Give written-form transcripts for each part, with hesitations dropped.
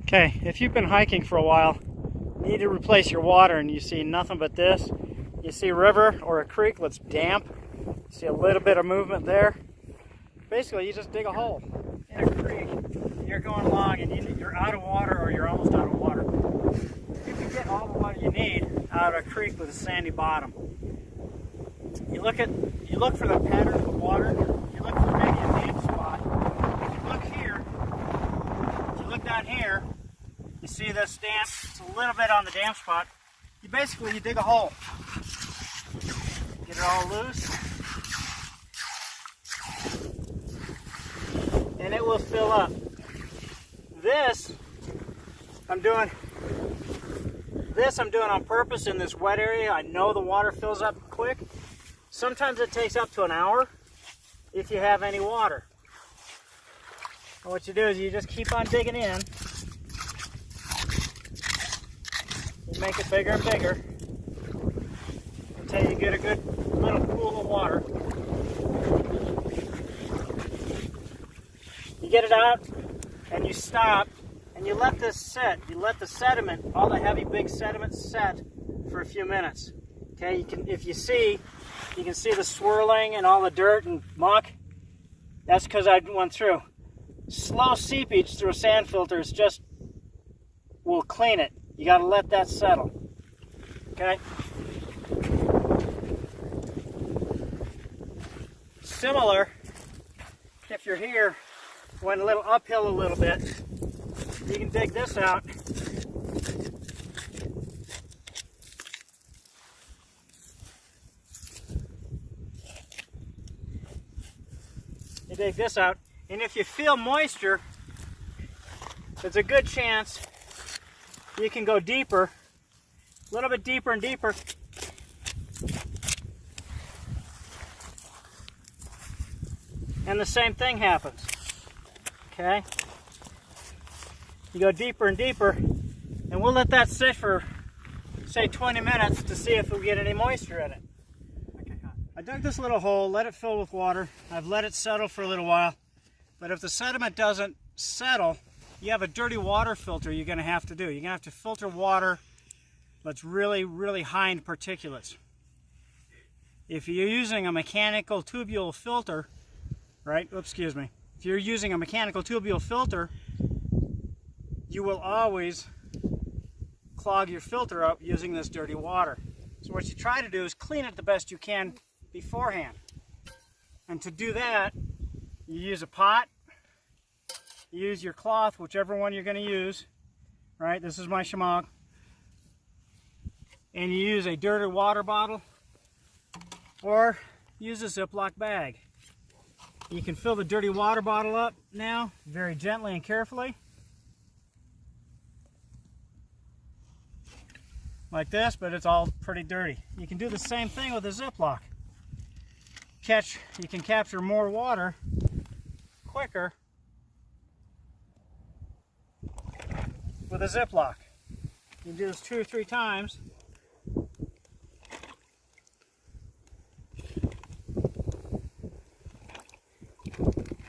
Okay, if you've been hiking for a while, you need to replace your water and you see nothing but this. You see a river or a creek that's damp. You see a little bit of movement there. Basically, you just dig a hole in a creek. You're going along and you're out of water or you're almost out of water. You can get all the water you need out of a creek with a sandy bottom. You look for the pattern of the water. You look for maybe a damp spot. If you look here, if you look down here, you see this damp, it's a little bit on the damp spot. You dig a hole. Get it all loose. And it will fill up. This I'm doing on purpose in this wet area. I know the water fills up quick. Sometimes it takes up to an hour if you have any water. And what you do is you just keep on digging in. You make it bigger and bigger until you get a good little pool of water. You get it out and you stop and you let this sit. You let the sediment, all the heavy big sediment, set for a few minutes. Okay, you can see the swirling and all the dirt and muck. That's because I went through. Slow seepage through a sand filter will clean it. You got to let that settle. Okay? Similar, if you're here, went a little uphill a little bit, you can dig this out. You dig this out, and if you feel moisture, there's a good chance you can go deeper, a little bit deeper and deeper. And the same thing happens. Okay? You go deeper and deeper, and we'll let that sit for, say, 20 minutes to see if we get any moisture in it. I dug this little hole, let it fill with water. I've let it settle for a little while. But if the sediment doesn't settle, you have a dirty water filter you're going to have to do. You're going to have to filter water that's really, really high in particulates. If you're using a mechanical tubule filter, right? Oops, excuse me. If you're using a mechanical tubule filter, you will always clog your filter up using this dirty water. So what you try to do is clean it the best you can beforehand. And to do that, you use a pot, you use your cloth, whichever one you're going to use, right? This is my shamag. And you use a dirty water bottle or use a Ziploc bag. You can fill the dirty water bottle up now very gently and carefully. Like this, but it's all pretty dirty. You can do the same thing with a Ziploc. You can capture more water quicker with a Ziploc. You can do this 2 or 3 times.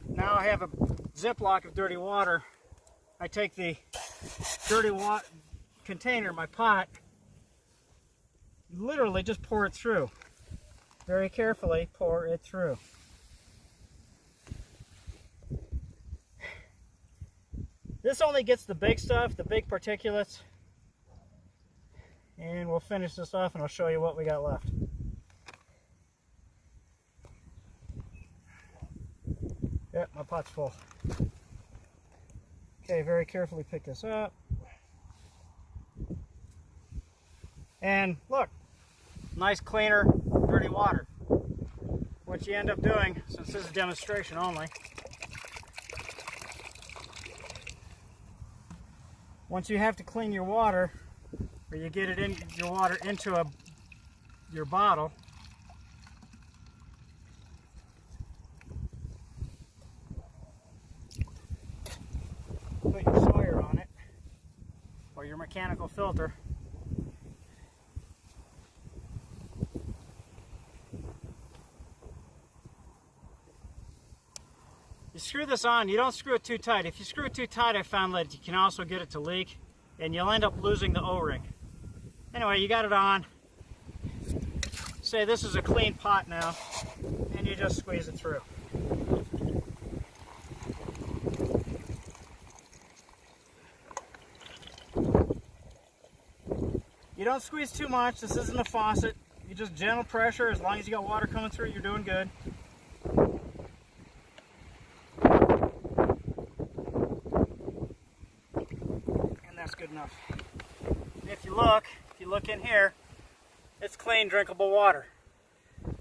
Now I have a Ziploc of dirty water. I take the dirty water container, my pot, literally just pour it through. Very carefully pour it through. This only gets the big stuff, the big particulates. And we'll finish this off and I'll show you what we got left. Yep, my pot's full. Okay, very carefully pick this up. And look, nice cleaner, dirty water. What you end up doing, since this is a demonstration only, once you have to clean your water, or you get it in your water into your bottle, put your Sawyer on it, or your mechanical filter. You screw this on, you don't screw it too tight. If you screw it too tight, I found that you can also get it to leak, and you'll end up losing the O-ring. Anyway, you got it on. Say this is a clean pot now, and you just squeeze it through. You don't squeeze too much. This isn't a faucet. You just gentle pressure. As long as you got water coming through, you're doing good. And that's good enough. And if you look in here, it's clean, drinkable water.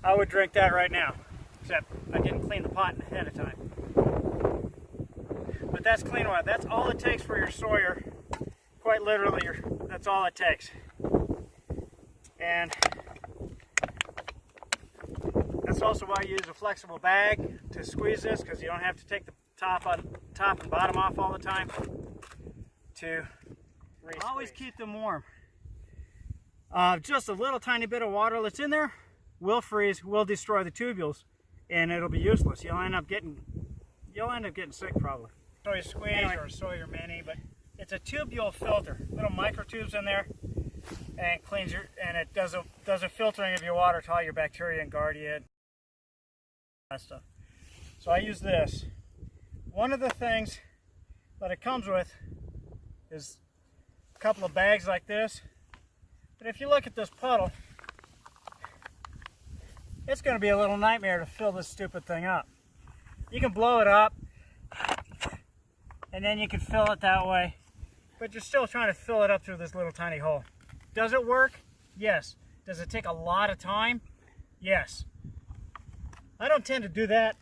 I would drink that right now, except I didn't clean the pot ahead of time. But that's clean water. That's all it takes for your Sawyer. Quite literally, that's all it takes. And that's also why I use a flexible bag to squeeze this, because you don't have to take the top and bottom off all the time to always keep them warm. Just a little tiny bit of water that's in there will freeze, will destroy the tubules, and it'll be useless. You'll end up getting sick probably. Sawyer Squeeze or a Sawyer Mini, but it's a tubule filter, little micro tubes in there, and cleans and it does a filtering of your water to all your bacteria and Guardia, that stuff. So I use this. One of the things that it comes with is a couple of bags like this. But if you look at this puddle, it's going to be a little nightmare to fill this stupid thing up. You can blow it up, and then you can fill it that way, but you're still trying to fill it up through this little tiny hole. Does it work? Yes. Does it take a lot of time? Yes. I don't tend to do that.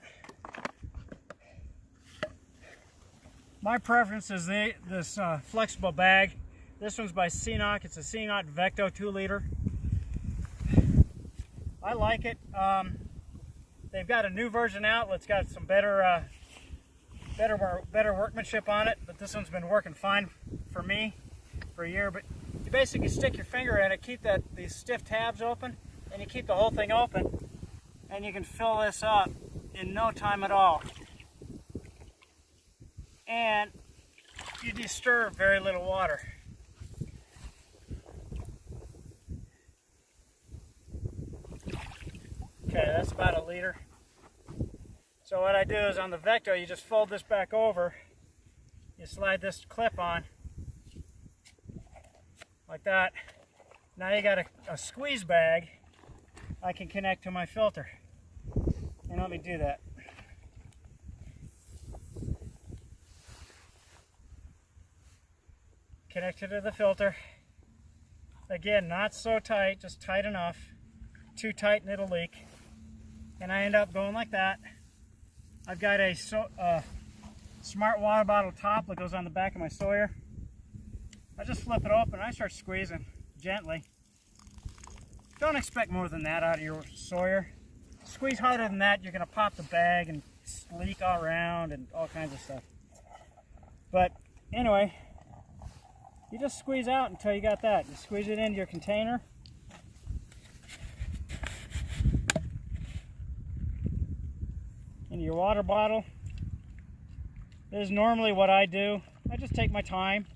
My preference is this flexible bag. This one's by CNOC. It's a CNOC Vecto 2 liter. I like it. They've got a new version out. It's got some better workmanship on it, but this one's been working fine for me for a year. But you basically stick your finger in it, keep these stiff tabs open, and you keep the whole thing open, and you can fill this up in no time at all. And you disturb very little water. Okay, that's about a liter. So what I do is on the Vecto, you just fold this back over, you slide this clip on, like that. Now you got a squeeze bag I can connect to my filter. And let me do that. Connected to the filter. Again, not so tight, just tight enough. Too tight and it'll leak. And I end up going like that. I've got a smart water bottle top that goes on the back of my Sawyer. I just flip it open and I start squeezing gently. Don't expect more than that out of your Sawyer. Squeeze harder than that, you're going to pop the bag and leak all around and all kinds of stuff. But anyway, you just squeeze out until you got that. You squeeze it into your container. Into your water bottle. This is normally what I do. I just take my time.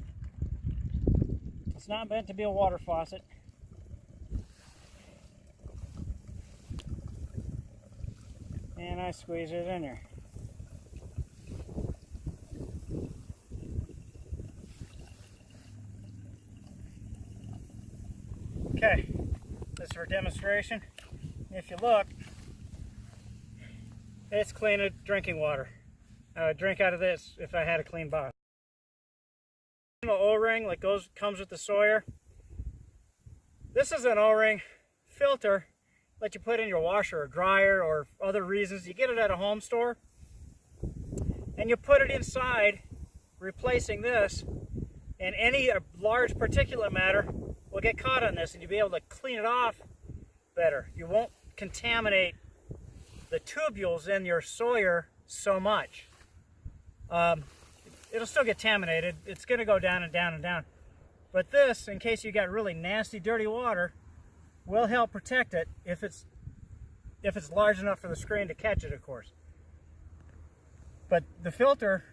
It's not meant to be a water faucet. And I squeeze it in there. Okay, this is for demonstration. If you look, it's clean drinking water. I would drink out of this if I had a clean bottle. The O-ring that comes with the Sawyer. This is an O-ring filter that you put in your washer or dryer or other reasons. You get it at a home store and you put it inside, replacing this, and any large particulate matter will get caught on this and you'll be able to clean it off better. You won't contaminate the tubules in your Sawyer so much. It'll still get contaminated. It's going to go down and down and down. But this, in case you got really nasty, dirty water, will help protect it if it's large enough for the screen to catch it, of course. But the filter,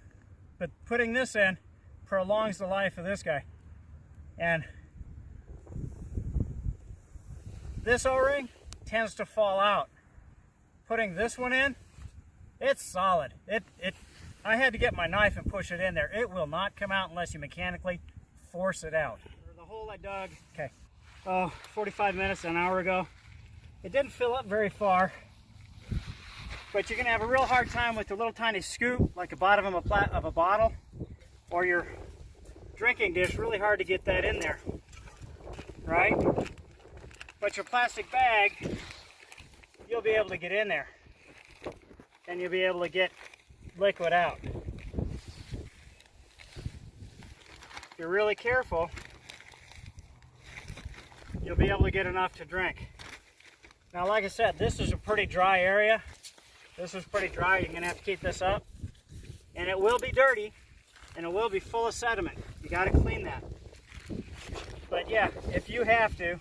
but putting this in prolongs the life of this guy. And this O-ring tends to fall out. Putting this one in, it's solid. I had to get my knife and push it in there. It will not come out unless you mechanically force it out. The hole I dug, okay, 45 minutes, an hour ago. It didn't fill up very far, but you're gonna have a real hard time with the little tiny scoop, like the bottom of a bottle, or your drinking dish. Really hard to get that in there, right? But your plastic bag, you'll be able to get in there, and you'll be able to get liquid out. If you're really careful, you'll be able to get enough to drink. Now, like I said, this is a pretty dry area. This is pretty dry. You're gonna have to keep this up, and it will be dirty, and it will be full of sediment. You got to clean that. But yeah, if you have to,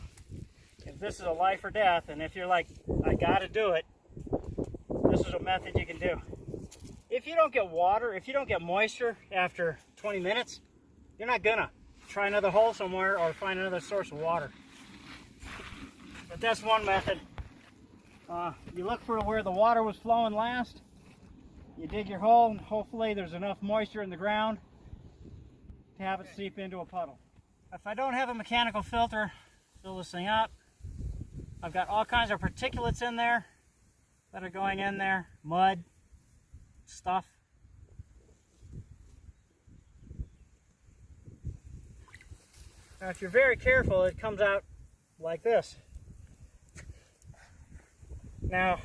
if this is a life or death, and if you're like, I got to do it, this is a method you can do. If you don't get water, if you don't get moisture after 20 minutes, you're not gonna. Try another hole somewhere or find another source of water. But that's one method. You look for where the water was flowing last. You dig your hole, and hopefully there's enough moisture in the ground to have it seep into a puddle. If I don't have a mechanical filter, fill this thing up. I've got all kinds of particulates in there that are going in there, mud, stuff. Now, if you're very careful, it comes out like this. Now,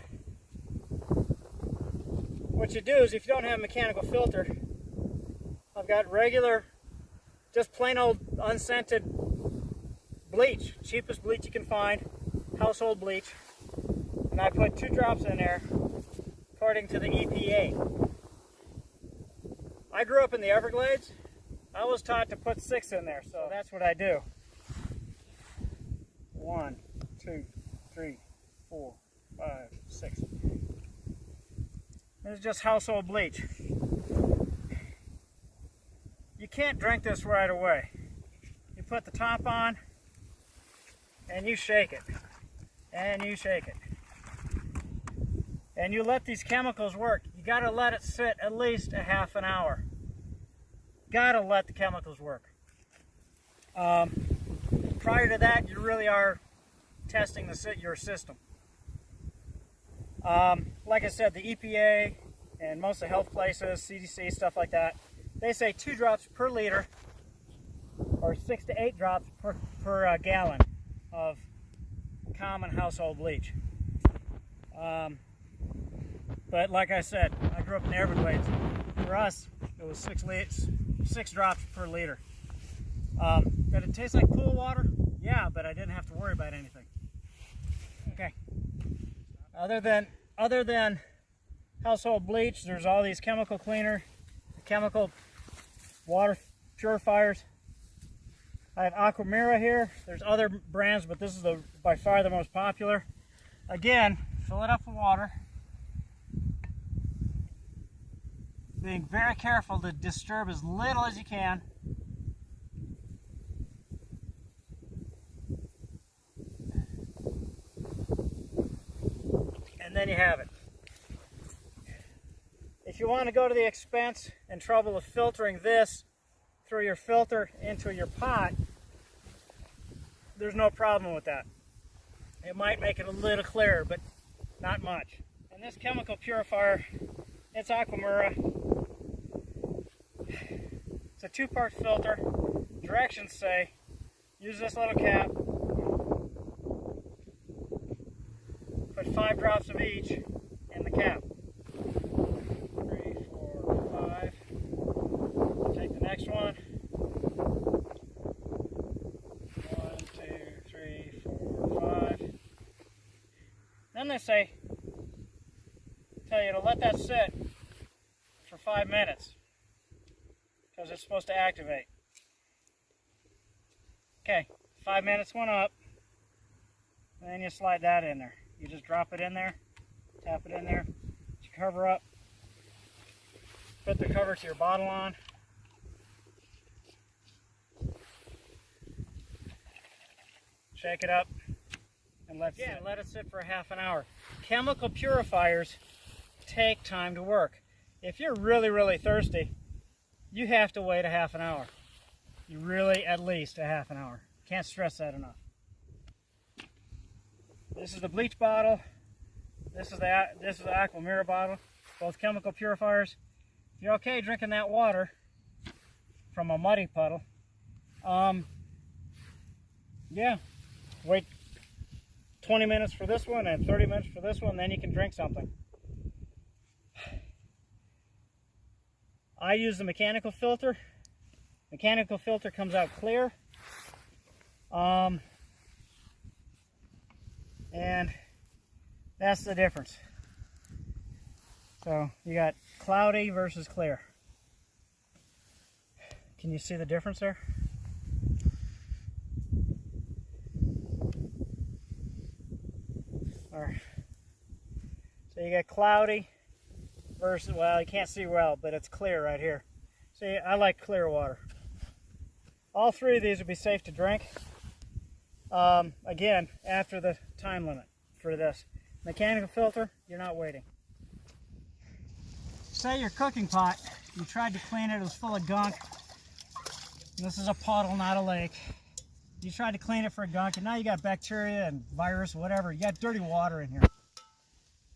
what you do is, if you don't have a mechanical filter, I've got regular, just plain old unscented bleach, cheapest bleach you can find, household bleach, and I put 2 drops in there according to the EPA. I grew up in the Everglades. I was taught to put 6 in there, so that's what I do. 1, 2, 3, 4, 5, 6. This is just household bleach. You can't drink this right away. You put the top on, and you shake it, and you shake it. And you let these chemicals work. You gotta let it sit at least a half an hour. Gotta let the chemicals work. Prior to that, you really are testing your system. Like I said, the EPA and most of the health places, CDC, stuff like that, they say 2 drops per liter, or 6 to 8 drops per gallon of common household bleach. But like I said, I grew up in the Everglades. For us, it was 6 drops per liter. Did it taste like pool water? Yeah, but I didn't have to worry about anything. Okay. Other than household bleach, there's all these chemical cleaner, chemical water purifiers. I have Aquamira here. There's other brands, but this is by far the most popular. Again, fill it up with water. Being very careful to disturb as little as you can. And then you have it. If you want to go to the expense and trouble of filtering this through your filter into your pot, there's no problem with that. It might make it a little clearer, but not much. And this chemical purifier, it's Aquamira. It's a 2-part filter. Directions say, use this little cap, put 5 drops of each in the cap. 3, 4, 5. Take the next one. 1, 2, 3, 4, 5. Then they tell you to let that sit for 5 minutes, because it's supposed to activate. Okay, 5 minutes went up, and then you slide that in there. You just drop it in there, tap it in there, you cover up, put the cover to your bottle on. Shake it up and let it sit for a half an hour. Chemical purifiers take time to work. If you're really, really thirsty, you have to wait a half an hour. You really, at least a half an hour. Can't stress that enough. This is the bleach bottle. This is the aqua mirror bottle. Both chemical purifiers. If you're okay drinking that water from a muddy puddle, yeah, wait 20 minutes for this one and 30 minutes for this one, then you can drink something. I use the mechanical filter. Mechanical filter comes out clear. And that's the difference. So you got cloudy versus clear. Can you see the difference there? Alright. So you got cloudy versus, well, you can't see well, but it's clear right here. See, I like clear water. All three of these would be safe to drink. Again, after the time limit for this. Mechanical filter, you're not waiting. Say your cooking pot, you tried to clean it, it was full of gunk. This is a puddle, not a lake. You tried to clean it for gunk, and now you got bacteria and virus, whatever. You got dirty water in here.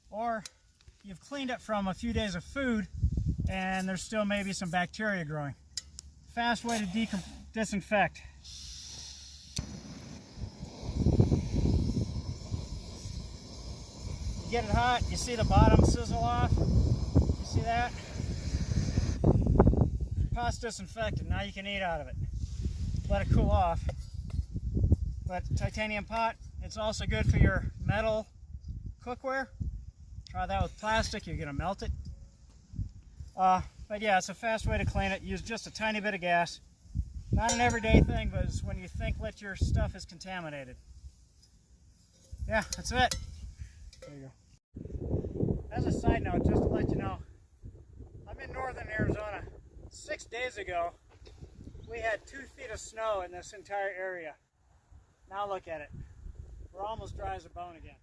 Or you've cleaned it from a few days of food, and there's still maybe some bacteria growing. Fast way to disinfect. You get it hot, you see the bottom sizzle off. You see that? Pot's disinfected, now you can eat out of it. Let it cool off. But titanium pot, it's also good for your metal cookware. Try that with plastic, you're gonna melt it. But yeah, it's a fast way to clean it. Use just a tiny bit of gas. Not an everyday thing, but it's when you think that your stuff is contaminated. Yeah, that's it. There you go. As a side note, just to let you know, I'm in northern Arizona. 6 days ago, we had 2 feet of snow in this entire area. Now look at it. We're almost dry as a bone again.